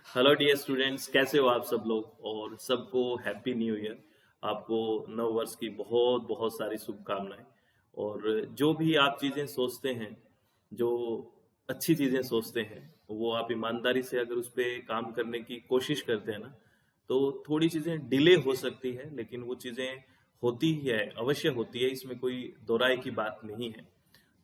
Hello dear students, कैसे हो आप सब लोग। और सबको हैप्पी न्यू ईयर। आपको नव वर्ष की बहुत बहुत सारी शुभकामनाएं। और जो भी आप चीज़ें सोचते हैं, जो अच्छी चीज़ें सोचते हैं, वो आप ईमानदारी से अगर उस पर काम करने की कोशिश करते हैं ना, तो थोड़ी चीज़ें डिले हो सकती है, लेकिन वो चीज़ें होती ही है, अवश्य होती है। इसमें कोई दो राय की बात नहीं है।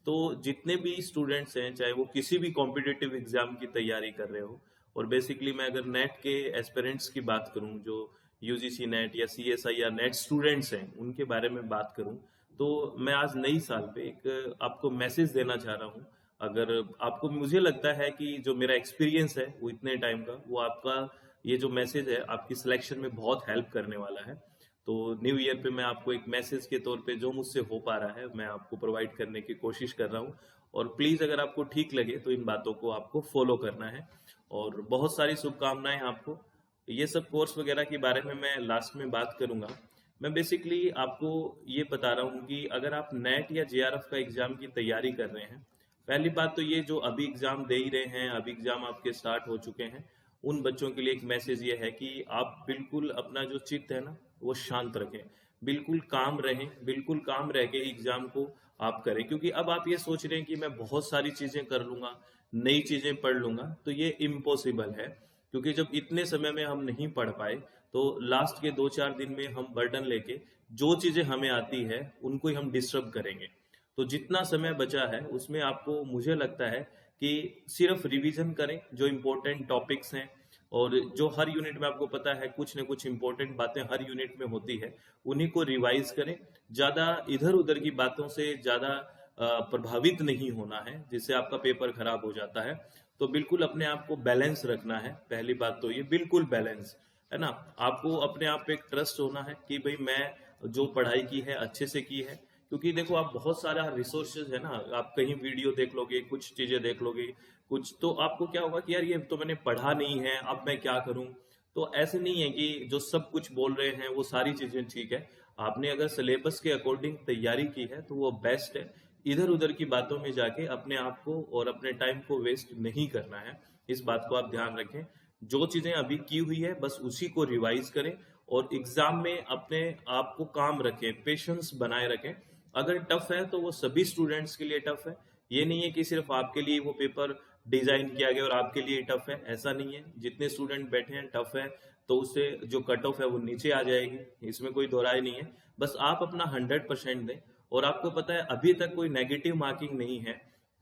तो जितने भी स्टूडेंट्स हैं, चाहे वो किसी भी कॉम्पिटिटिव एग्जाम की तैयारी कर रहे हो, और बेसिकली मैं अगर नेट के एस्पिरेंट्स की बात करूं, जो यूजीसी नेट या सीएसआई या नेट स्टूडेंट्स हैं, उनके बारे में बात करूं, तो मैं आज नई साल पे एक आपको मैसेज देना चाह रहा हूं। अगर आपको, मुझे लगता है कि जो मेरा एक्सपीरियंस है वो इतने टाइम का, वो आपका ये जो मैसेज है आपकी सिलेक्शन में बहुत हेल्प करने वाला है। तो न्यू ईयर पे मैं आपको एक मैसेज के तौर पे जो मुझसे हो पा रहा है मैं आपको प्रोवाइड करने की कोशिश कर रहा हूँ। और प्लीज अगर आपको ठीक लगे तो इन बातों को आपको फॉलो करना है। और बहुत सारी शुभकामनाएं आपको। ये सब कोर्स वगैरह के बारे में मैं लास्ट में बात करूंगा। मैं बेसिकली आपको ये बता रहा हूँ कि अगर आप नेट या जेआरएफ का एग्जाम की तैयारी कर रहे हैं, पहली बात तो ये, जो अभी एग्जाम दे ही रहे हैं, अभी एग्जाम आपके स्टार्ट हो चुके हैं, उन बच्चों के लिए एक मैसेज ये है कि आप बिल्कुल अपना जो चित्त है ना वो शांत रखें। बिल्कुल काम रहें, बिल्कुल काम रह के एग्जाम को आप करें। क्योंकि अब आप ये सोच रहे हैं कि मैं बहुत सारी चीजें कर लूंगा, नई चीजें पढ़ लूंगा, तो ये इम्पॉसिबल है। क्योंकि जब इतने समय में हम नहीं पढ़ पाए, तो लास्ट के 2-4 दिन में हम बर्डन लेके जो चीजें हमें आती है उनको ही हम डिस्टर्ब करेंगे। तो जितना समय बचा है उसमें आपको, मुझे लगता है कि सिर्फ रिवीजन करें जो इम्पोर्टेंट टॉपिक्स हैं। और जो हर यूनिट में आपको पता है कुछ न कुछ इंपॉर्टेंट बातें हर यूनिट में होती है, उन्हीं को रिवाइज करें। ज्यादा इधर उधर की बातों से ज्यादा प्रभावित नहीं होना है, जिससे आपका पेपर खराब हो जाता है। तो बिल्कुल अपने आप को बैलेंस रखना है। पहली बात तो ये बिल्कुल बैलेंस है ना। आपको अपने आप पे एक ट्रस्ट होना है कि भाई मैं जो पढ़ाई की है अच्छे से की है। क्योंकि देखो, आप बहुत सारा रिसोर्सेज है ना, आप कहीं वीडियो देख लोगे, कुछ चीजें देख लोगे, कुछ तो आपको क्या होगा कि यार ये तो मैंने पढ़ा नहीं है, अब मैं क्या करूं। तो ऐसे नहीं है कि जो सब कुछ बोल रहे हैं वो सारी चीजें ठीक है। आपने अगर सिलेबस के अकॉर्डिंग तैयारी की है तो वो बेस्ट है। इधर उधर की बातों में जाके अपने आप को और अपने टाइम को वेस्ट नहीं करना है। इस बात को आप ध्यान रखें। जो चीजें अभी की हुई है बस उसी को रिवाइज करें। और एग्जाम में अपने आप को काम रखें, पेशेंस बनाए रखें। अगर टफ है तो वो सभी स्टूडेंट्स के लिए टफ है। ये नहीं है कि सिर्फ आपके लिए वो पेपर डिजाइन किया गया और आपके लिए टफ है, ऐसा नहीं है। जितने स्टूडेंट बैठे हैं टफ है, तो उससे जो कट ऑफ है वो नीचे आ जाएगी, इसमें कोई दो राय नहीं है। बस आप अपना 100% दें। और आपको पता है अभी तक कोई नेगेटिव मार्किंग नहीं है,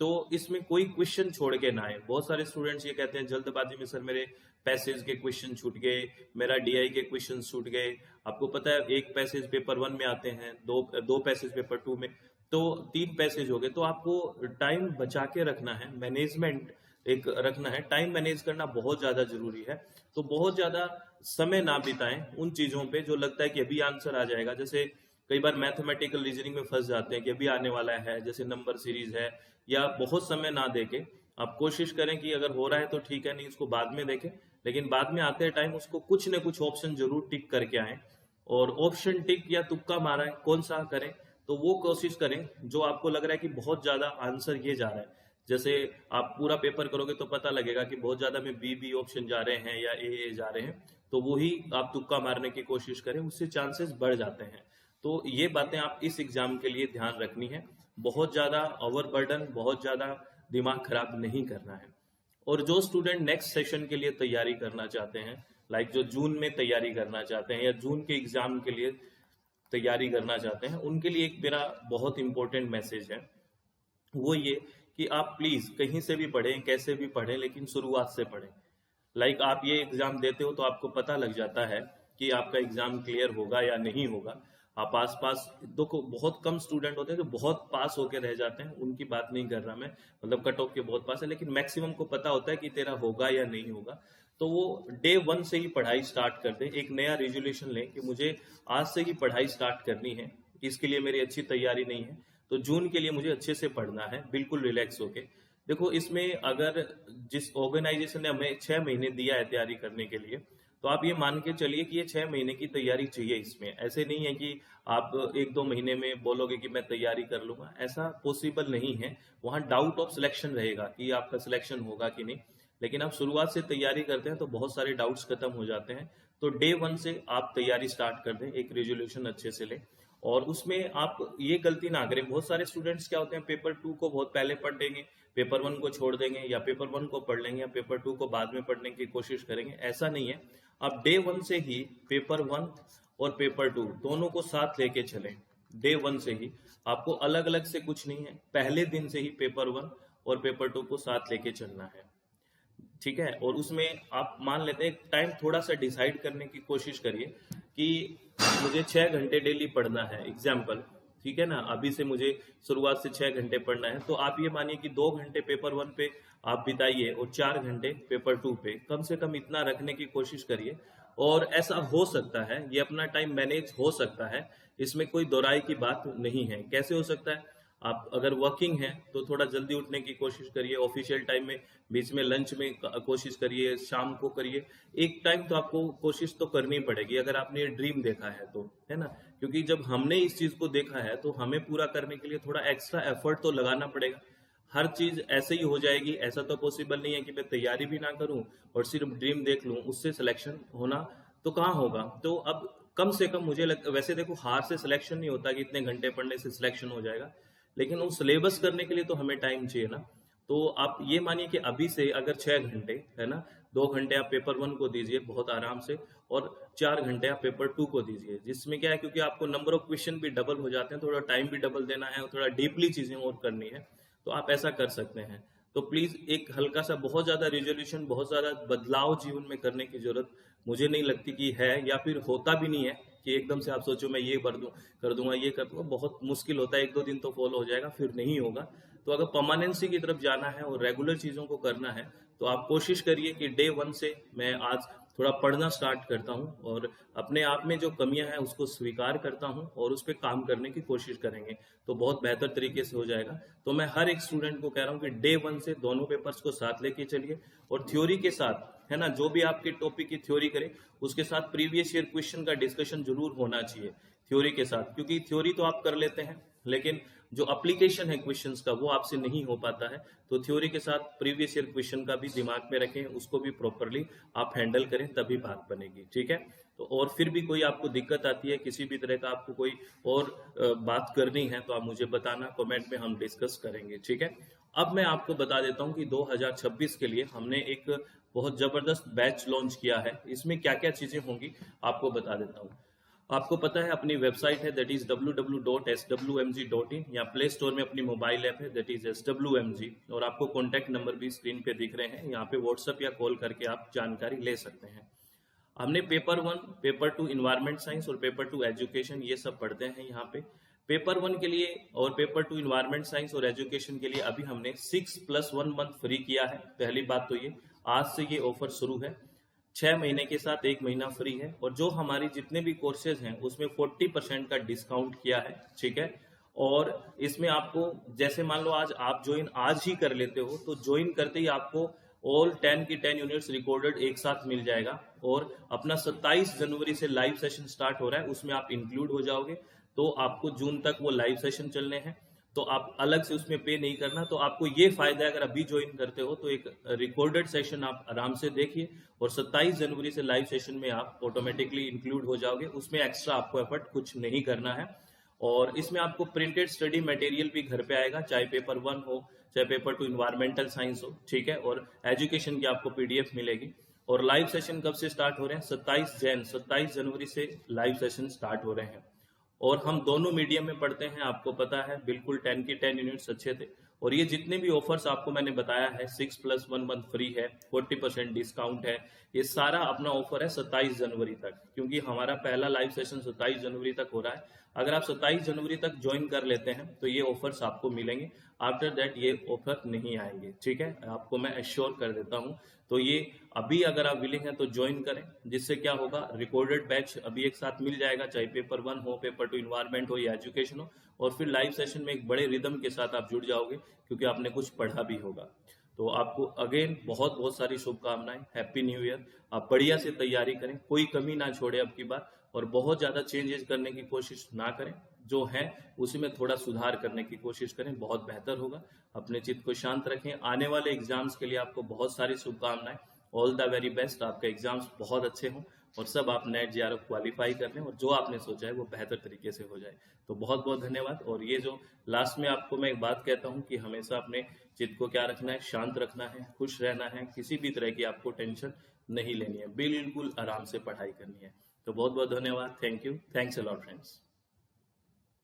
तो इसमें कोई क्वेश्चन छोड़ के ना आए। बहुत सारे स्टूडेंट्स ये कहते हैं जल्दबाजी में, सर मेरे पैसेज के क्वेश्चन छूट गए, मेरा डीआई के क्वेश्चन छूट गए। आपको पता है एक पैसेज पेपर 1 में आते हैं, दो दो पैसेज पेपर 2 में, तो 3 पैसेज हो गए। तो आपको टाइम बचा के रखना है, मैनेजमेंट एक रखना है। टाइम मैनेज करना बहुत ज्यादा जरूरी है। तो बहुत ज्यादा समय ना बिताएं उन चीजों पे जो लगता है कि अभी आंसर आ जाएगा। जैसे कई बार मैथमेटिकल रीजनिंग में फंस जाते हैं कि अभी आने वाला है, जैसे नंबर सीरीज है, या बहुत समय ना देके आप कोशिश करें कि अगर हो रहा है तो ठीक है, नहीं उसको बाद में देखें। लेकिन बाद में आते टाइम उसको कुछ न कुछ ऑप्शन जरूर टिक करके आए। और ऑप्शन टिक या तुक्का मारा है, कौन सा करें, तो वो कोशिश करें जो आपको लग रहा है कि बहुत ज्यादा आंसर ये जा रहा है। जैसे आप पूरा पेपर करोगे तो पता लगेगा कि बहुत ज्यादा में बी बी ऑप्शन जा रहे हैं या ए जा रहे हैं, तो वही आप तुक्का मारने की कोशिश करें, उससे चांसेस बढ़ जाते हैं। तो ये बातें आप इस एग्जाम के लिए ध्यान रखनी है। बहुत ज्यादा ओवरबर्डन, बहुत ज्यादा दिमाग खराब नहीं करना है। और जो स्टूडेंट नेक्स्ट सेशन के लिए तैयारी करना चाहते हैं, लाइक जो जून में तैयारी करना चाहते हैं या जून के एग्जाम के लिए तैयारी करना चाहते हैं, उनके लिए एक मेरा बहुत इंपॉर्टेंट मैसेज है। वो ये कि आप प्लीज कहीं से भी पढ़ें, कैसे भी पढ़ें, लेकिन शुरुआत से पढ़ें। लाइक आप ये एग्जाम देते हो तो आपको पता लग जाता है कि आपका एग्जाम क्लियर होगा या नहीं होगा। आप आसपास देखो, बहुत कम स्टूडेंट होते हैं जो बहुत पास होके रह जाते हैं, उनकी बात नहीं कर रहा मैं, मतलब कट ऑफ के बहुत पास है, लेकिन मैक्सिमम को पता होता है कि तेरा होगा या नहीं होगा। तो वो डे 1 से ही पढ़ाई स्टार्ट कर दे। एक नया रेजोल्यूशन लें कि मुझे आज से ही पढ़ाई स्टार्ट करनी है, इसके लिए मेरी अच्छी तैयारी नहीं है, तो जून के लिए मुझे अच्छे से पढ़ना है, बिल्कुल रिलैक्स होके। देखो, इसमें अगर जिस ऑर्गेनाइजेशन ने हमें 6 महीने दिया है तैयारी करने के लिए, तो आप ये मान के चलिए कि ये 6 महीने की तैयारी चाहिए इसमें। ऐसे नहीं है कि आप 1-2 महीने में बोलोगे कि मैं तैयारी कर लूंगा, ऐसा पॉसिबल नहीं है। वहां डाउट ऑफ सिलेक्शन रहेगा कि आपका सिलेक्शन होगा कि नहीं। लेकिन आप शुरुआत से तैयारी करते हैं तो बहुत सारे डाउट्स खत्म हो जाते हैं। तो डे वन से आप तैयारी स्टार्ट कर दें, एक रेजोल्यूशन अच्छे से लें और उसमें आप ये गलती ना करें। बहुत सारे स्टूडेंट्स क्या होते हैं, पेपर टू को बहुत पहले पढ़ देंगे, पेपर वन को छोड़ देंगे, या पेपर वन को पढ़ लेंगे या पेपर टू को बाद में पढ़ने की कोशिश करेंगे। ऐसा नहीं है, आप डे वन से ही पेपर वन और पेपर टू दोनों को साथ लेके चलें। डे वन से ही आपको अलग अलग से कुछ नहीं है, पहले दिन से ही पेपर वन और पेपर टू को साथ लेके चलना है, ठीक है। और उसमें आप मान लेते हैं टाइम थोड़ा सा डिसाइड करने की कोशिश करिए कि मुझे 6 घंटे डेली पढ़ना है, एग्जाम्पल, ठीक है ना। अभी से मुझे शुरुआत से 6 घंटे पढ़ना है, तो आप ये मानिए कि 2 घंटे पेपर वन पे आप बिताइए और 4 घंटे पेपर टू पे, कम से कम इतना रखने की कोशिश करिए। और ऐसा हो सकता है, ये अपना टाइम मैनेज हो सकता है, इसमें कोई दोराई की बात नहीं है। कैसे हो सकता है, आप अगर वर्किंग है तो थोड़ा जल्दी उठने की कोशिश करिए, ऑफिशियल टाइम में, बीच में लंच में कोशिश करिए, शाम को करिए। एक टाइम तो आपको कोशिश तो करनी पड़ेगी अगर आपने ये ड्रीम देखा है तो, है ना। क्योंकि जब हमने इस चीज को देखा है तो हमें पूरा करने के लिए थोड़ा एक्स्ट्रा एफर्ट तो लगाना पड़ेगा। हर चीज ऐसे ही हो जाएगी ऐसा तो पॉसिबल नहीं है कि मैं तैयारी भी ना करूं और सिर्फ ड्रीम देख लूं, उससे सिलेक्शन होना तो कहाँ होगा। तो अब कम से कम वैसे देखो, हार से सिलेक्शन नहीं होता कि इतने घंटे पढ़ने से सिलेक्शन हो जाएगा, लेकिन वो सिलेबस करने के लिए तो हमें टाइम चाहिए ना। तो आप ये मानिए कि अभी से अगर 6 घंटे है ना, 2 घंटे आप पेपर वन को दीजिए बहुत आराम से, और 4 घंटे आप पेपर टू को दीजिए, जिसमें क्या है, क्योंकि आपको नंबर ऑफ क्वेश्चन भी डबल हो जाते हैं, थोड़ा टाइम भी डबल देना है और थोड़ा डीपली चीजें और करनी है, तो आप ऐसा कर सकते हैं। तो प्लीज एक हल्का सा, बहुत ज्यादा रिजोल्यूशन, बहुत ज्यादा बदलाव जीवन में करने की जरूरत मुझे नहीं लगती कि है, या फिर होता भी नहीं है कि एकदम से आप सोचो मैं ये कर दूंगा ये कर दूंगा। बहुत मुश्किल होता है, 1-2 दिन तो फॉलो हो जाएगा, फिर नहीं होगा। तो अगर परमानेंसी की तरफ जाना है और रेगुलर चीजों को करना है तो आप कोशिश करिए कि डे वन से मैं आज थोड़ा पढ़ना स्टार्ट करता हूँ और अपने आप में जो कमियां हैं उसको स्वीकार करता हूँ और उस पर काम करने की कोशिश करेंगे तो बहुत बेहतर तरीके से हो जाएगा। तो मैं हर एक स्टूडेंट को कह रहा हूँ कि डे वन से दोनों पेपर्स को साथ लेके चलिए, और थ्योरी के साथ, है ना, जो भी आपके टॉपिक की थ्योरी करें उसके साथ प्रीवियस ईयर क्वेश्चन का डिस्कशन जरूर होना चाहिए थ्योरी के साथ, क्योंकि थ्योरी तो आप कर लेते हैं लेकिन जो एप्लीकेशन है क्वेश्चंस का वो आपसे नहीं हो पाता है। तो थ्योरी के साथ प्रीवियस ईयर क्वेश्चन का भी दिमाग में रखें, उसको भी प्रॉपरली आप हैंडल करें, तभी बात बनेगी, ठीक है। तो और फिर भी कोई आपको दिक्कत आती है, किसी भी तरह का आपको कोई और बात करनी है तो आप मुझे बताना, कमेंट में हम डिस्कस करेंगे, ठीक है। अब मैं आपको बता देता हूं कि 2026 के लिए हमने एक बहुत जबरदस्त बैच लॉन्च किया है। इसमें क्या क्या चीजें होंगी आपको बता देता हूँ। आपको पता है अपनी वेबसाइट है दैट इज www.swmg.in, या प्ले स्टोर में अपनी मोबाइल ऐप है दैट इज SWMG, और आपको कॉन्टैक्ट नंबर भी स्क्रीन पे दिख रहे हैं, यहाँ पे व्हाट्सएप या कॉल करके आप जानकारी ले सकते हैं। हमने paper one, paper two environment science और पेपर टू एजुकेशन ये सब पढ़ते हैं यहाँ पे। पेपर वन के लिए और पेपर टू इन्वायरमेंट साइंस और एजुकेशन के लिए अभी हमने 6+1 मंथ फ्री किया है। पहली बात तो ये, आज से ये ऑफर शुरू है, 6 महीने के साथ 1 महीना फ्री है, और जो हमारी जितने भी कोर्सेज हैं उसमें 40% का डिस्काउंट किया है, ठीक है। और इसमें आपको, जैसे मान लो आज आप ज्वाइन आज ही कर लेते हो तो ज्वाइन करते ही आपको ऑल 10 की 10 यूनिट्स रिकॉर्डेड एक साथ मिल जाएगा, और अपना 27 जनवरी से लाइव सेशन स्टार्ट हो रहा है, उसमें आप इंक्लूड हो जाओगे। तो आपको जून तक वो लाइव सेशन चलने हैं, तो आप अलग से उसमें पे नहीं करना। तो आपको ये फायदा है, अगर अभी ज्वाइन करते हो तो एक रिकॉर्डेड सेशन आप आराम से देखिए, और 27 जनवरी से लाइव सेशन में आप ऑटोमेटिकली इंक्लूड हो जाओगे, उसमें एक्स्ट्रा आपको एफर्ट कुछ नहीं करना है। और इसमें आपको प्रिंटेड स्टडी मटेरियल भी घर पे आएगा, चाहे पेपर वन हो चाहे पेपर टू इन्वायरमेंटल साइंस हो, ठीक है। और एजुकेशन की आपको PDF मिलेगी। और लाइव सेशन कब से स्टार्ट हो रहे हैं, 27 जनवरी से लाइव सेशन स्टार्ट हो रहे हैं। और हम दोनों मीडियम में पढ़ते हैं, आपको पता है, बिल्कुल 10 की 10 यूनिट्स अच्छे थे। और ये जितने भी ऑफर्स आपको मैंने बताया है, 6+1 मंथ फ्री है, 40% डिस्काउंट है, ये सारा अपना ऑफर है 27 जनवरी तक, क्योंकि हमारा पहला लाइव सेशन 27 जनवरी तक हो रहा है। अगर आप 27 जनवरी तक ज्वाइन कर लेते हैं तो ये ऑफर्स आपको मिलेंगे, आफ्टर दैट ये ऑफर नहीं आएंगे, ठीक है, आपको मैं एश्योर कर देता हूँ। तो ये अभी अगर आप विलिंग हैं तो ज्वाइन करें, जिससे क्या होगा, रिकॉर्डेड बैच अभी एक साथ मिल जाएगा, चाहे पेपर वन हो, पेपर टू इन्वायरमेंट हो या एजुकेशन हो, और फिर लाइव सेशन में एक बड़े रिदम के साथ आप जुड़ जाओगे, क्योंकि आपने कुछ पढ़ा भी होगा। तो आपको अगेन बहुत बहुत सारी शुभकामनाएं, हैप्पी न्यू ईयर। आप बढ़िया से तैयारी करें, कोई कमी ना छोड़े अब की बार, और बहुत ज्यादा चेंजेस करने की कोशिश ना करें, जो है उसी में थोड़ा सुधार करने की कोशिश करें, बहुत बेहतर होगा। अपने चित्त को शांत रखें। आने वाले एग्जाम्स के लिए आपको बहुत सारी शुभकामनाएं। All the very best. आपके एग्जाम्स बहुत अच्छे हों और सब आप नेट जेआरएफ क्वालिफाई कर लें और जो आपने सोचा है वो बेहतर तरीके से हो जाए। तो बहुत बहुत धन्यवाद। और ये जो लास्ट में आपको मैं एक बात कहता हूँ कि हमेशा अपने चित्त को क्या रखना है, शांत रखना है, खुश रहना है, किसी भी तरह की आपको टेंशन नहीं लेनी है, बिल्कुल आराम से पढ़ाई करनी है। तो बहुत बहुत धन्यवाद। Thank you. Thanks a lot friends.